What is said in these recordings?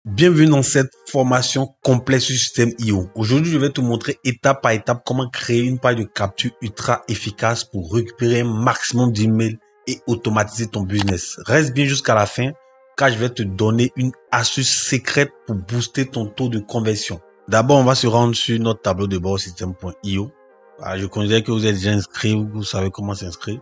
Bienvenue dans cette formation complète sur Systeme.io. Aujourd'hui, je vais te montrer étape par étape comment créer une page de capture ultra efficace pour récupérer un maximum d'emails et automatiser ton business. Reste bien jusqu'à la fin car je vais te donner une astuce secrète pour booster ton taux de conversion. D'abord, on va se rendre sur notre tableau de bord Systeme.io. Je considère que vous êtes déjà inscrit, vous savez comment s'inscrire.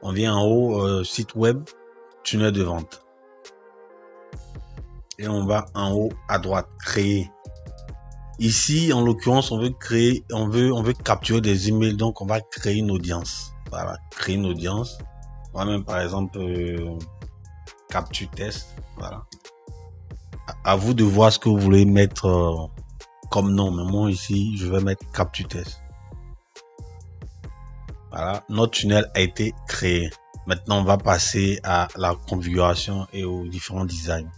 On vient en haut, site web, tunnel de vente. Et on va en haut à droite, créer. Ici, en l'occurrence, on veut capturer des emails, donc on va créer une audience. Voilà, créer une audience. On va même par exemple capture test. Voilà. À vous de voir ce que vous voulez mettre comme nom. Mais moi ici, je vais mettre capture test. Voilà, notre tunnel a été créé. Maintenant, on va passer à la configuration et aux différents designs.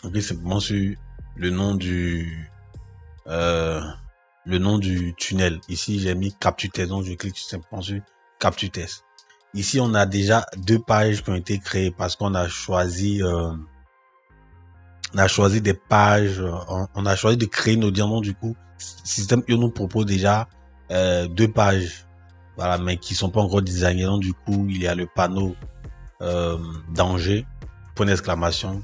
On clique simplement sur le nom du tunnel. Ici, j'ai mis capture test, donc je clique simplement sur capture test. Ici, on a déjà deux pages qui ont été créées parce qu'on a choisi des pages, on a choisi de créer une audience. Donc, du coup, Systeme.io nous propose déjà deux pages, voilà, mais qui sont pas encore designées. Donc, du coup, il y a le panneau danger, point d'exclamation,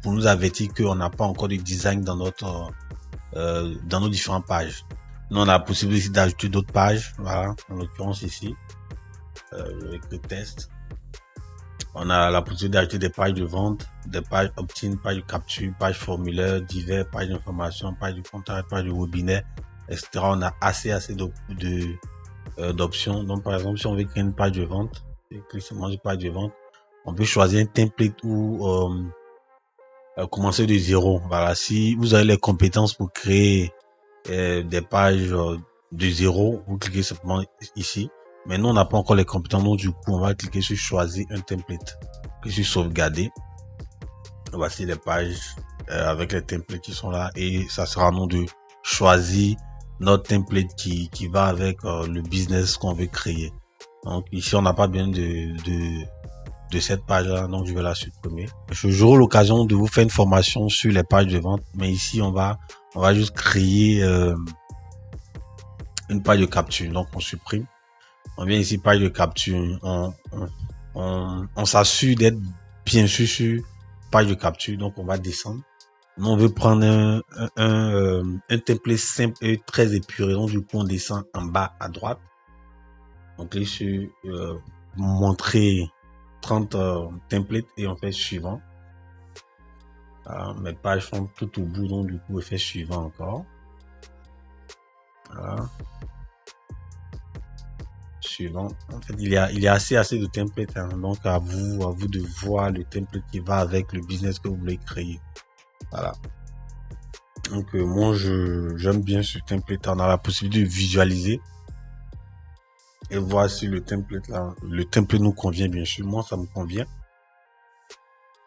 pour nous avertir qu'on n'a pas encore de design dans nos différentes pages. Nous, on a la possibilité d'ajouter d'autres pages, voilà, en l'occurrence ici, avec le test. On a la possibilité d'ajouter des pages de vente, des pages opt-in, pages de capture, pages formulaire, divers, pages d'information, pages de contact, pages de webinaire, etc. On a assez d'options. Donc, par exemple, si on veut créer une page de vente, page de vente, on peut choisir un template ou commencer de zéro. Voilà, si vous avez les compétences pour créer des pages de zéro, vous cliquez simplement ici. Mais nous, on n'a pas encore les compétences, donc du coup, on va cliquer sur choisir un template. Cliquez sur sauvegarder. Voici les pages avec les templates qui sont là et ça sera à nous de choisir notre template qui va avec le business qu'on veut créer. Donc ici, on n'a pas besoin de cette page là, donc je vais la supprimer. J'aurai l'occasion de vous faire une formation sur les pages de vente, mais ici on va juste créer une page de capture. Donc on supprime, on vient ici page de capture, on s'assure d'être bien sûr sur page de capture. Donc on va descendre. Nous, on veut prendre un template simple et très épuré. Donc du coup on descend en bas à droite, on clique sur montrer 30 templates et on fait suivant. Mes pages sont tout au bout, donc du coup on fait suivant encore. Voilà. Suivant. En fait, il y a assez de templates, hein. Donc à vous de voir le template qui va avec le business que vous voulez créer. Voilà. Donc moi j'aime bien ce template. On a la possibilité de visualiser et voir si le template nous convient. Bien sûr, moi ça me convient.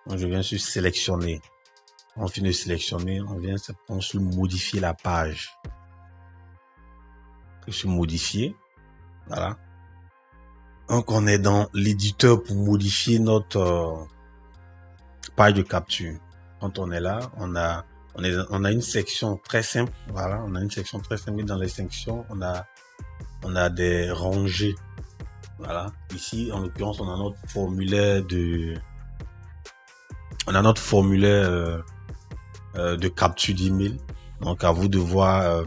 Donc je viens sur sélectionner. On finit de sélectionner, on vient simplement sur modifier la page. Sur modifier, voilà. Donc on est dans l'éditeur pour modifier notre page de capture. Quand on est là, on a une section très simple, voilà. On a une section très simple. Dans les sections, on a des rangées, voilà. Ici, en l'occurrence, on a notre formulaire de capture d'email. Donc à vous de voir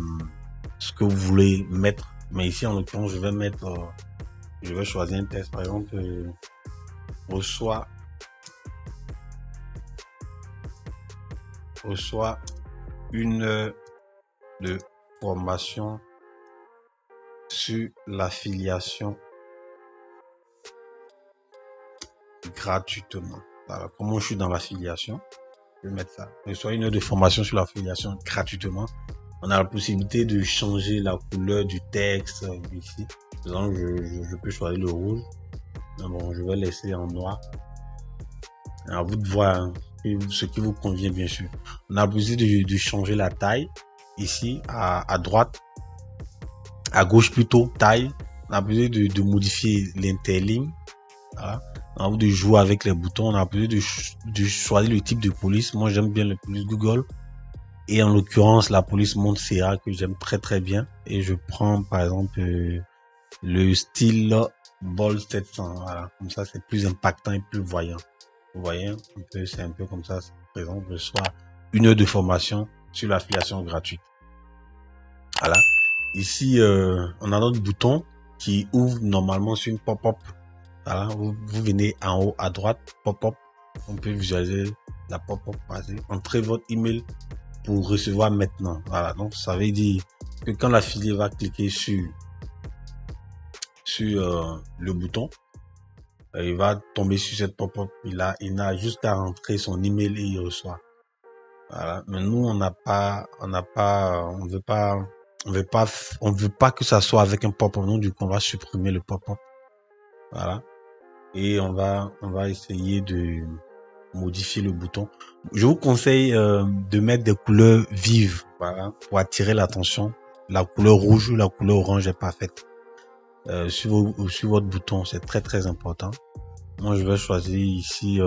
ce que vous voulez mettre. Mais ici, en l'occurrence, je vais choisir un test. Par exemple, reçoit une heure de formation sur l'affiliation gratuitement. Voilà, comment je suis dans l'affiliation. Je vais mettre ça. Reçoit une heure de formation sur l'affiliation gratuitement. On a la possibilité de changer la couleur du texte ici. Donc, je peux choisir le rouge. Mais bon, je vais laisser en noir. À vous de voir hein, ce qui vous convient, bien sûr. On a la possibilité de changer la taille. Ici, à droite. À gauche plutôt, taille. On a la possibilité de modifier l'interligne. Voilà. À vous de jouer avec les boutons. On a besoin de choisir le type de police. Moi, j'aime bien la police Google. Et en l'occurrence, la police Montserrat que j'aime très très bien. Et je prends par exemple le style Ball 700. Voilà. Comme ça, c'est plus impactant et plus voyant. Vous voyez, c'est un peu comme ça. Par exemple, je sois 1 heure de formation sur l'affiliation gratuite. Voilà. Ici, on a notre bouton qui ouvre normalement sur une pop-up. Voilà. Vous venez en haut à droite, pop-up. On peut visualiser la pop-up passer. Entrez votre email pour recevoir maintenant. Voilà. Donc, ça veut dire que quand l'affilié va cliquer sur le bouton, il va tomber sur cette pop-up. Il n'a juste qu'à rentrer son email et il reçoit. Voilà. Mais nous, on veut pas que ça soit avec un pop-up. Donc, du coup, on va supprimer le pop-up. Voilà. Et on va essayer de modifier le bouton. Je vous conseille de mettre des couleurs vives, voilà, pour attirer l'attention. La couleur rouge ou la couleur orange est parfaite. Sur votre bouton, c'est très très important. Moi, je vais choisir ici,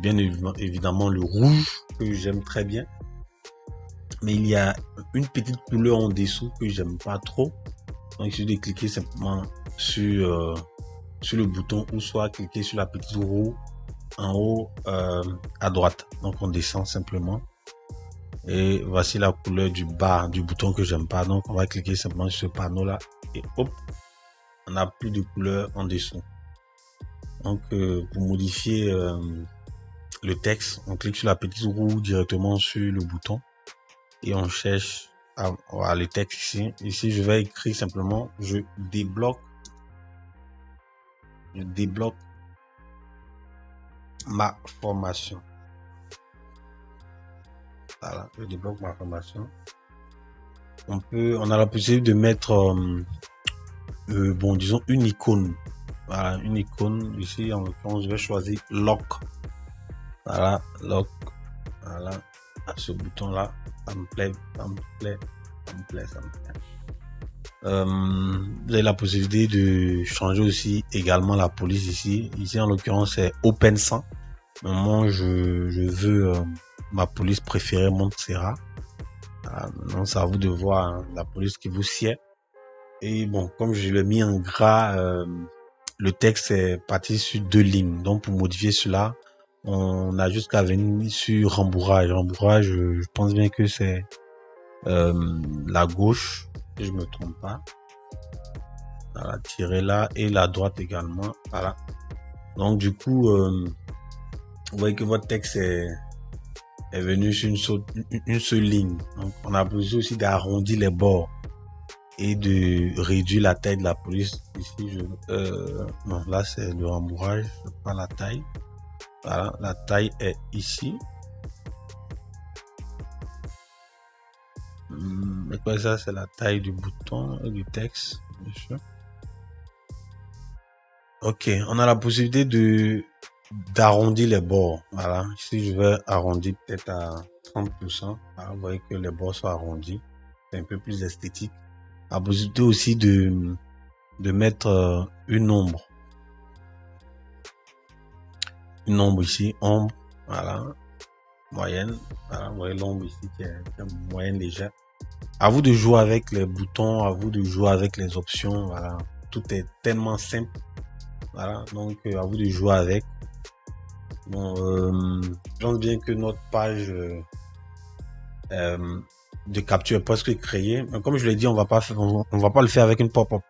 bien évidemment, le rouge que j'aime très bien. Mais il y a une petite couleur en dessous que j'aime pas trop. Donc, il suffit de cliquer simplement sur le bouton ou soit cliquer sur la petite roue en haut à droite. Donc, on descend simplement. Et voici la couleur du bas du bouton que j'aime pas. Donc, on va cliquer simplement sur ce panneau là. Et hop, on n'a plus de couleur en dessous. Donc, pour modifier le texte, on clique sur la petite roue directement sur le bouton. Et on cherche le texte ici. Ici, je vais écrire simplement, je débloque ma formation. Voilà, je débloque ma formation. On a la possibilité de mettre, disons une icône. Voilà, une icône. Ici, en l'occurrence, je vais choisir lock. Voilà, lock. Voilà, à ce bouton-là, ça me plaît. Vous avez la possibilité de changer aussi également la police ici. Ici, en l'occurrence, c'est Open 100. Moi, je veux ma police préférée Montserrat. Donc, c'est à vous de voir hein, la police qui vous sied. Et bon, comme je l'ai mis en gras, le texte est parti sur 2 lignes. Donc, pour modifier cela, on a juste qu'à venir sur rembourrage. Rembourrage, je pense bien que c'est la gauche, si je me trompe pas. Voilà, tirer là et la droite également. Voilà. Donc, du coup, vous voyez que votre texte est venu sur une seule ligne. Donc, on a besoin aussi d'arrondir les bords et de réduire la taille de la police. Ici, non, là, c'est le rembourrage. Je prends la taille. Voilà, la taille est ici. Mais quoi, ça, c'est la taille du bouton et du texte, bien sûr. Ok, on a la possibilité d'arrondir les bords. Voilà, ici, je vais arrondir peut-être à 30%. Voilà, vous voyez que les bords sont arrondis. C'est un peu plus esthétique. La possibilité aussi de mettre une ombre. Une ombre ici, ombre, voilà, moyenne. Voilà, vous voyez l'ombre ici qui est moyenne légère. À vous de jouer avec les boutons, à vous de jouer avec les options. Voilà, tout est tellement simple. Voilà, donc à vous de jouer avec. Bon, je pense bien que notre page de capture est presque créée. Mais comme je l'ai dit, on va pas le faire avec une pop-up.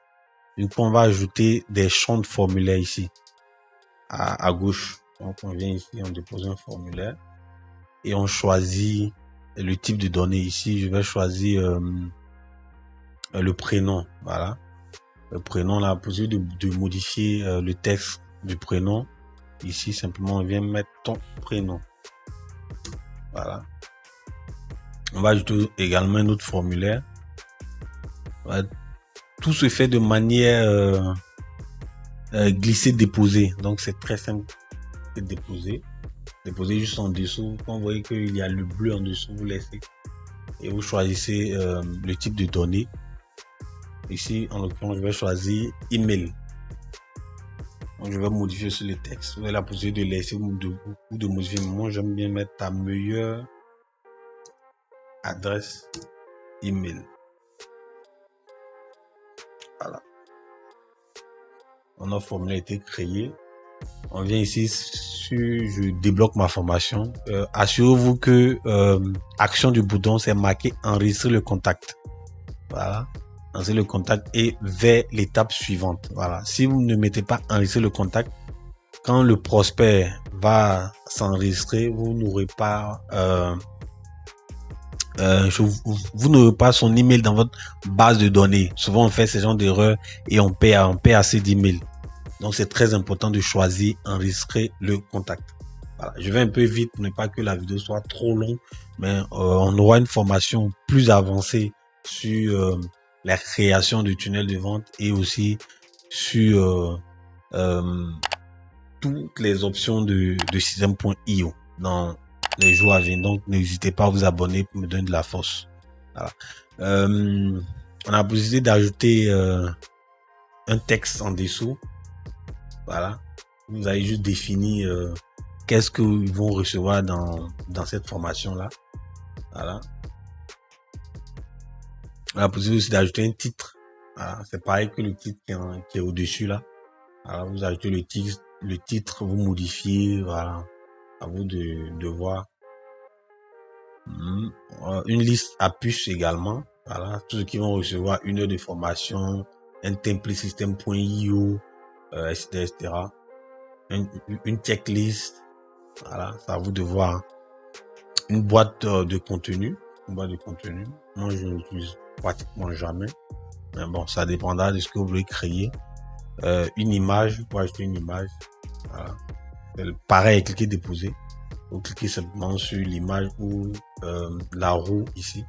Du coup, on va ajouter des champs de formulaire ici, à gauche. Donc, on vient ici, on dépose un formulaire et on choisit le type de données. Ici, je vais choisir le prénom. Voilà. Le prénom, on a la possibilité de modifier le texte du prénom. Ici, simplement, on vient mettre ton prénom. Voilà. On va ajouter également un autre formulaire. Voilà. Tout se fait de manière glisser-déposer. Donc, c'est très simple de déposer. Déposer juste en dessous. Quand vous voyez qu'il y a le bleu en dessous, vous laissez. Et vous choisissez le type de données. Ici, en l'occurrence, je vais choisir email. Donc, je vais modifier sur le texte. Vous avez la possibilité de laisser ou de modifier. Moi, j'aime bien mettre ta meilleure adresse email. Voilà. Notre formulaire a été créé. On vient ici sur je débloque ma formation. Assurez-vous que action du bouton c'est marqué enregistrer le contact. Voilà. Enregistrer le contact et vers l'étape suivante. Voilà. Si vous ne mettez pas enregistrer le contact, quand le prospect va s'enregistrer, vous n'aurez pas vous n'aurez pas son email dans votre base de données. Souvent on fait ce genre d'erreur et on perd assez d'emails. Donc c'est très important de choisir enregistrer le contact. Voilà. Je vais un peu vite pour ne pas que la vidéo soit trop longue, mais on aura une formation plus avancée sur la création du tunnel de vente et aussi sur toutes les options de système.io dans les jours à venir. Donc n'hésitez pas à vous abonner pour me donner de la force. Voilà. On a la possibilité d'ajouter un texte en dessous. Voilà. Vous avez juste défini qu'est-ce qu'ils vont recevoir dans cette formation-là. Voilà. On a la possibilité aussi d'ajouter un titre. Voilà. C'est pareil que le titre qui est au-dessus là. Alors, vous ajoutez le titre, vous modifiez. Voilà. À vous de voir. Une liste à puce également. Voilà. Tous ceux qui vont recevoir 1 heure de formation, un template système.io, etc., etc. Une checklist. Voilà, c'est à vous de voir. Une boîte de contenu. Une boîte de contenu. Moi, je ne l'utilise pratiquement jamais. Mais bon, ça dépendra de ce que vous voulez créer. Une image, pour ajouter une image. Voilà. Pareil, cliquez déposer. Vous cliquez simplement sur l'image ou la roue ici.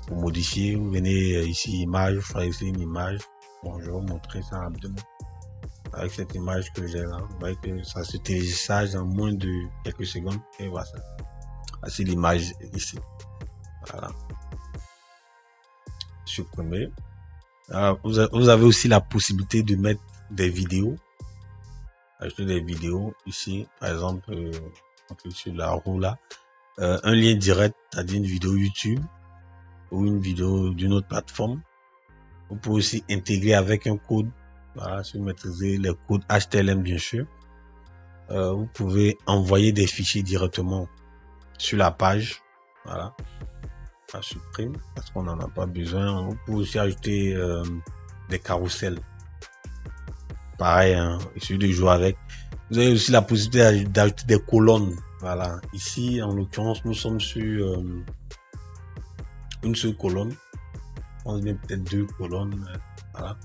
Pour modifier, vous venez ici, image, vous choisissez une image. Bon, je vais vous montrer ça rapidement. Avec cette image que j'ai là, vous voyez que ça se télécharge en moins de quelques secondes. Et voilà ça. C'est l'image ici. Voilà. Supprimer. Vous avez aussi la possibilité de mettre des vidéos. Ajouter des vidéos ici. Par exemple, on clique sur la roue là. Un lien direct, c'est-à-dire une vidéo YouTube ou une vidéo d'une autre plateforme. Vous pouvez aussi intégrer avec un code. Voilà, si vous maîtrisez les codes HTML bien sûr. Vous pouvez envoyer des fichiers directement sur la page. Voilà. On supprime parce qu'on n'en a pas besoin. Vous pouvez aussi ajouter des carousels. Pareil, hein, il suffit de jouer avec. Vous avez aussi la possibilité d'ajouter des colonnes. Voilà. Ici, en l'occurrence, nous sommes sur une seule colonne. On met peut-être 2 colonnes. Voilà.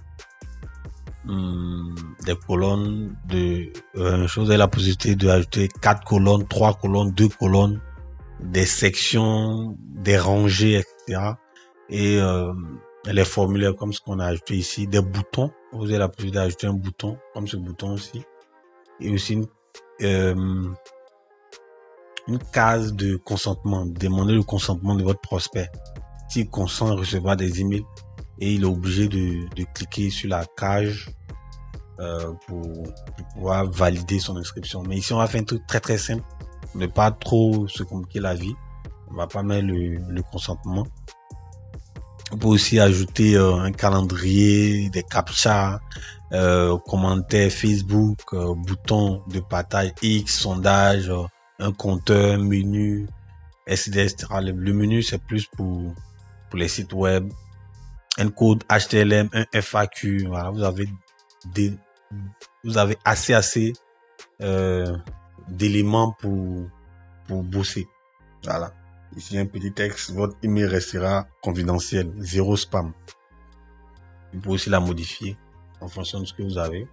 Des colonnes de chose. Vous avez la possibilité d'ajouter 4 colonnes, 3 colonnes, 2 colonnes, des sections, des rangées, etc. Et les formulaires comme ce qu'on a ajouté ici, des boutons. Vous avez la possibilité d'ajouter un bouton comme ce bouton aussi. Et aussi une case de consentement. Demandez le consentement de votre prospect. S'il consent à recevoir des emails et il est obligé de cliquer sur la cage pour pouvoir valider son inscription. Mais ici, on va faire un truc très très simple. Ne pas trop se compliquer la vie. On va pas mettre le consentement. On peut aussi ajouter un calendrier, des captchas, commentaires Facebook, bouton de partage X, sondage, un compteur, menu, etc., etc. Le menu, c'est plus pour les sites web. Un code HTML, un FAQ. Voilà, vous avez assez d'éléments pour bosser. Voilà. Ici, un petit texte. Votre email restera confidentiel. 0 spam. Vous pouvez aussi la modifier en fonction de ce que vous avez.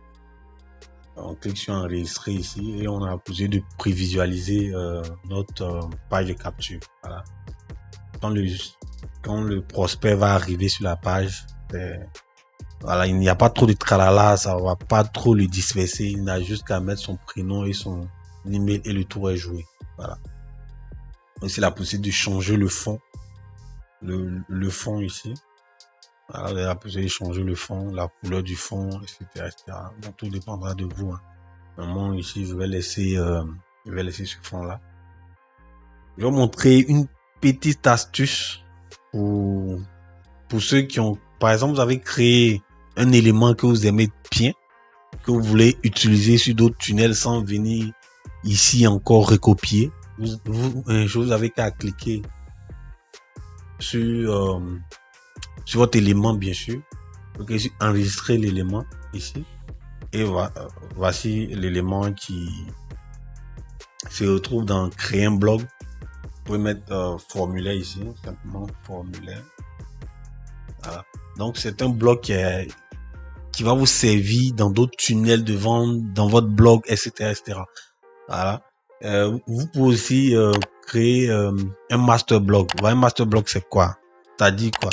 On clique sur enregistrer ici et on a la possibilité de prévisualiser notre page de capture. Voilà. Quand le prospect va arriver sur la page, voilà, il n'y a pas trop de tralala, ça va pas trop le disperser. Il n'a juste qu'à mettre son prénom et son email et le tour est joué. Voilà. Aussi la possibilité de changer le fond. Le fond ici. Voilà, vous avez la possibilité de changer le fond, la couleur du fond, etc., etc. Donc tout dépendra de vous. Hein. Normalement, ici, je vais laisser ce fond-là. Je vais montrer une petite astuce pour ceux qui ont, par exemple, vous avez créé un élément que vous aimez bien, que vous voulez utiliser sur d'autres tunnels sans venir ici encore recopier. Vous avez qu'à cliquer sur votre élément, bien sûr. Ok, enregistrer l'élément ici. Et voici l'élément qui se retrouve dans créer un blog. Vous pouvez mettre formulaire ici, simplement formulaire. Voilà. Donc c'est un blog qui va vous servir dans d'autres tunnels de vente, dans votre blog, etc., etc. Voilà. Vous pouvez aussi créer un master blog. Un master blog, c'est quoi? C'est-à-dire quoi?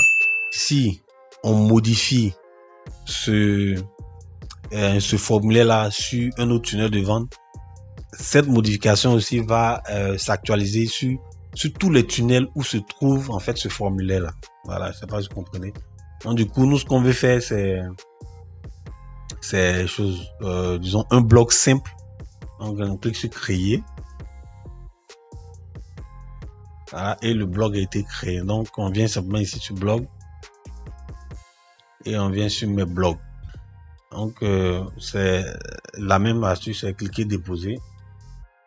Si on modifie ce formulaire-là sur un autre tunnel de vente, cette modification aussi va s'actualiser sur tous les tunnels où se trouve en fait ce formulaire-là. Voilà, je sais pas si vous comprenez. Donc du coup, nous, ce qu'on veut faire, c'est disons, un blog simple. Donc on clique sur créer. Voilà, et le blog a été créé. Donc on vient simplement ici sur blog et on vient sur mes blogs. Donc c'est la même astuce, c'est cliquer déposer.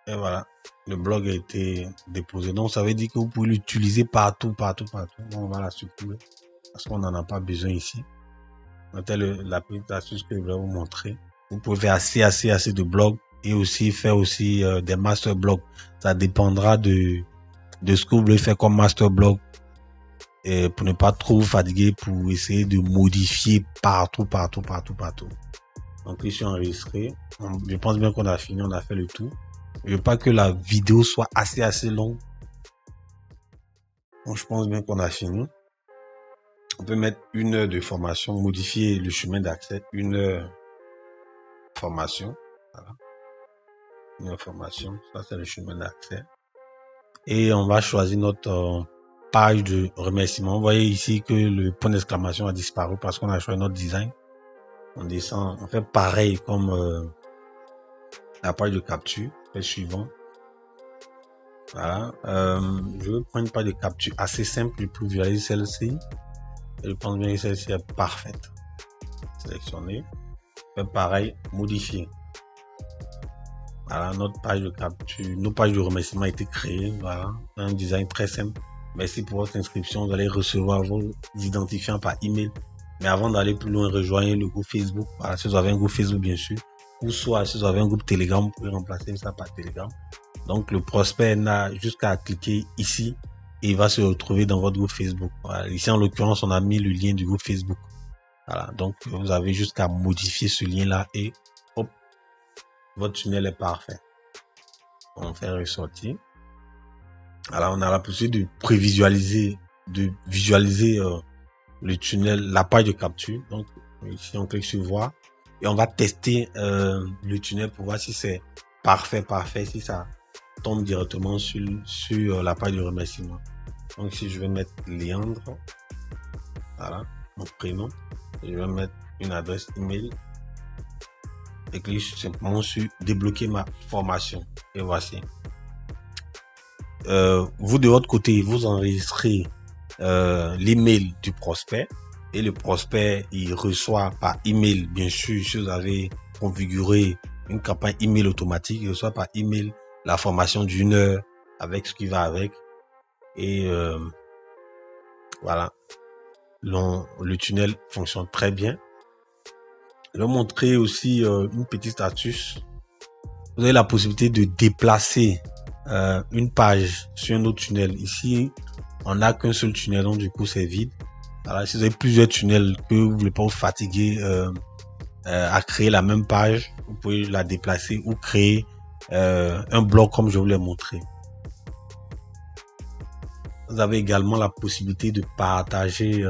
Et voilà, le blog a été déposé. Donc ça veut dire que vous pouvez l'utiliser partout. Donc on va la supprimer parce qu'on n'en a pas besoin ici. C'était la petite astuce que je vais vous montrer. Vous pouvez faire assez de blogs et aussi faire aussi des master blogs. Ça dépendra de ce que vous voulez faire comme master blog, et pour ne pas trop vous fatiguer pour essayer de modifier partout. Donc ici enregistré. Je pense bien qu'on a fini, on a fait le tout. Je veux pas que la vidéo soit assez longue. Donc je pense bien qu'on a fini. On peut mettre 1 heure de formation, modifier le chemin d'accès, 1 heure formation. Voilà. 1 heure formation, ça c'est le chemin d'accès. Et on va choisir notre page de remerciement. Vous voyez ici que le point d'exclamation a disparu parce qu'on a choisi notre design. On descend, on fait pareil comme la page de capture, fait suivant. Voilà. Je vais prendre une page de capture assez simple pour visualiser celle-ci. Je pense bien que celle-ci est parfaite. Sélectionner. Fait pareil, modifier. Voilà, notre page de capture, nos pages de remerciement a été créées. Voilà, un design très simple. Merci pour votre inscription. Vous allez recevoir vos identifiants par email. Mais avant d'aller plus loin, rejoignez le groupe Facebook. Voilà, si vous avez un groupe Facebook, bien sûr. Ou soit, si vous avez un groupe Telegram, vous pouvez remplacer ça par Telegram. Donc, le prospect n'a jusqu'à cliquer ici et il va se retrouver dans votre groupe Facebook. Voilà. Ici, en l'occurrence, on a mis le lien du groupe Facebook. Voilà. Donc, vous avez jusqu'à modifier ce lien-là et hop, votre tunnel est parfait. On fait ressortir. Alors, on a la possibilité de prévisualiser, de visualiser le tunnel, la page de capture. Donc, ici, on clique sur voir et on va tester le tunnel pour voir si c'est parfait, si ça tombe directement sur la page de remerciement. Donc, ici, je vais mettre Léandre. Voilà, mon prénom. Je vais mettre une adresse email. Et clique simplement sur débloquer ma formation. Et voici. Vous de votre côté, vous enregistrez l'email du prospect et le prospect il reçoit par email, bien sûr, si vous avez configuré une campagne email automatique, il reçoit par email la formation d'1 heure avec ce qui va avec et voilà, le tunnel fonctionne très bien. Je vais montrer aussi une petite astuce. Vous avez la possibilité de déplacer une page sur un autre tunnel. Ici, on n'a qu'un seul tunnel, donc du coup c'est vide. Alors, si vous avez plusieurs tunnels que vous voulez pas vous fatiguer à créer la même page, vous pouvez la déplacer ou créer un bloc comme je vous l'ai montré. Vous avez également la possibilité de partager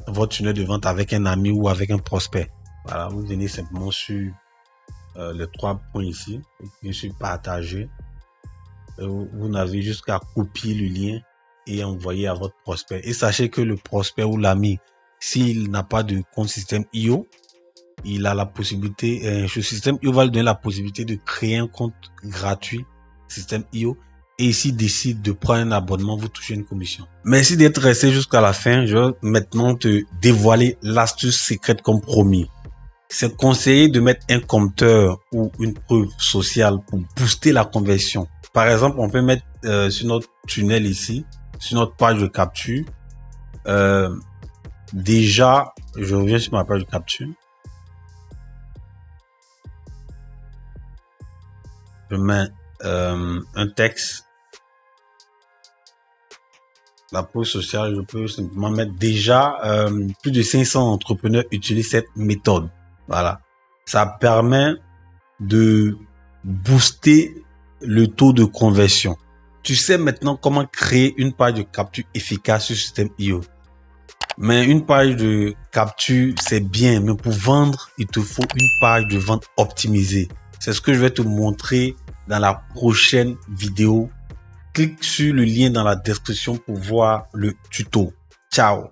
votre tunnel de vente avec un ami ou avec un prospect. Voilà, vous venez simplement sur les 3 points ici, bien sûr partager. Vous n'avez juste qu'à copier le lien et envoyer à votre prospect. Et sachez que le prospect ou l'ami, s'il n'a pas de compte système IO, il a la possibilité, ce système IO va lui donner la possibilité de créer un compte gratuit, système IO, et s'il décide de prendre un abonnement, vous touchez une commission. Merci d'être resté jusqu'à la fin. Je vais maintenant te dévoiler l'astuce secrète comme promis. C'est conseillé de mettre un compteur ou une preuve sociale pour booster la conversion. Par exemple, on peut mettre sur notre tunnel ici, sur notre page de capture. Déjà, je reviens sur ma page de capture. Je mets un texte. La preuve sociale, je peux simplement mettre déjà plus de 500 entrepreneurs utilisent cette méthode. Voilà. Ça permet de booster le taux de conversion. Tu sais maintenant comment créer une page de capture efficace sur système IO. Mais une page de capture, c'est bien, mais pour vendre, il te faut une page de vente optimisée. C'est ce que je vais te montrer dans la prochaine vidéo. Clique sur le lien dans la description pour voir le tuto. Ciao!